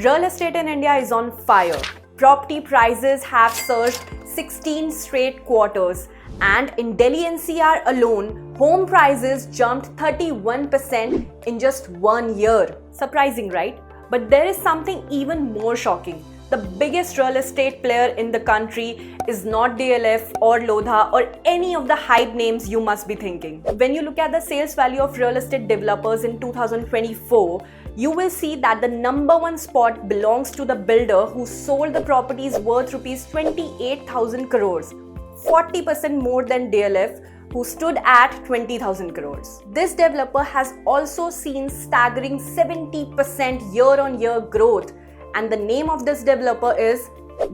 Real estate in India is on fire. Property prices have surged 16 straight quarters, and in Delhi NCR alone, home prices jumped 31% in just 1 year. Surprising, right? But there is something even more shocking. The biggest real estate player in the country is not DLF or Lodha or any of the hype names you must be thinking. When you look at the sales value of real estate developers in 2024, you will see that the number one spot belongs to the builder who sold the properties worth rupees 28,000 crores, 40% more than DLF, who stood at 20,000 crores. This developer has also seen staggering 70% year-on-year growth, and the name of this developer is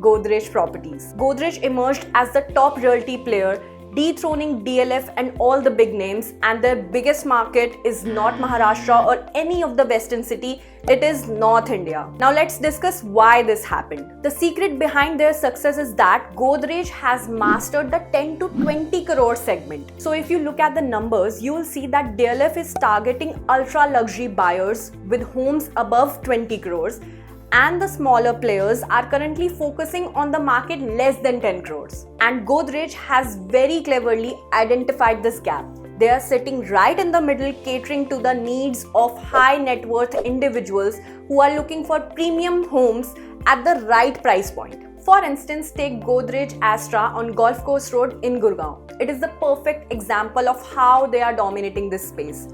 Godrej Properties. Godrej emerged as the top realty player, dethroning DLF and all the big names, and their biggest market is not Maharashtra or any of the western city, it is North India. Now let's discuss why this happened. The secret behind their success is that Godrej has mastered the 10 to 20 crore segment. So if you look at the numbers, you will see that DLF is targeting ultra luxury buyers with homes above 20 crores, and the smaller players are currently focusing on the market less than 10 crores. And Godrej has very cleverly identified this gap. They are sitting right in the middle, catering to the needs of high net worth individuals who are looking for premium homes at the right price point. For instance, take Godrej Astra on Golf Course Road in Gurgaon. It is the perfect example of how they are dominating this space.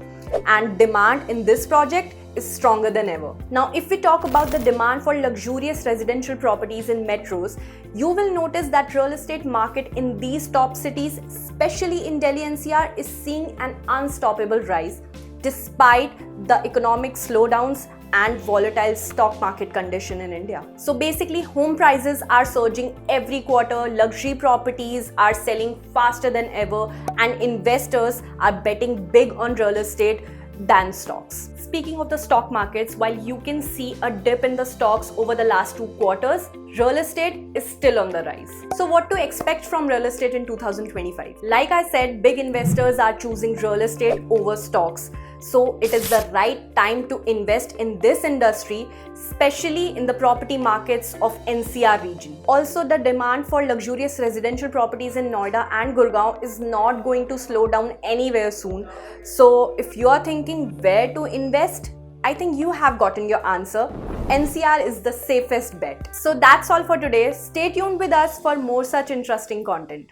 And demand in this project is stronger than ever. Now, if we talk about the demand for luxurious residential properties in metros, you will notice that real estate market in these top cities, especially in Delhi NCR, is seeing an unstoppable rise despite the economic slowdowns and volatile stock market condition in India. So basically, home prices are surging every quarter, luxury properties are selling faster than ever, and investors are betting big on real estate than stocks. Speaking of the stock markets, while you can see a dip in the stocks over the last 2 quarters, real estate is still on the rise. So what to expect from real estate in 2025? Like I said, big investors are choosing real estate over stocks. So it is the right time to invest in this industry, especially in the property markets of NCR region. Also, the demand for luxurious residential properties in Noida and Gurgaon is not going to slow down anywhere soon. So if you are thinking where to invest, I think you have gotten your answer. NCR is the safest bet. So that's all for today. Stay tuned with us for more such interesting content.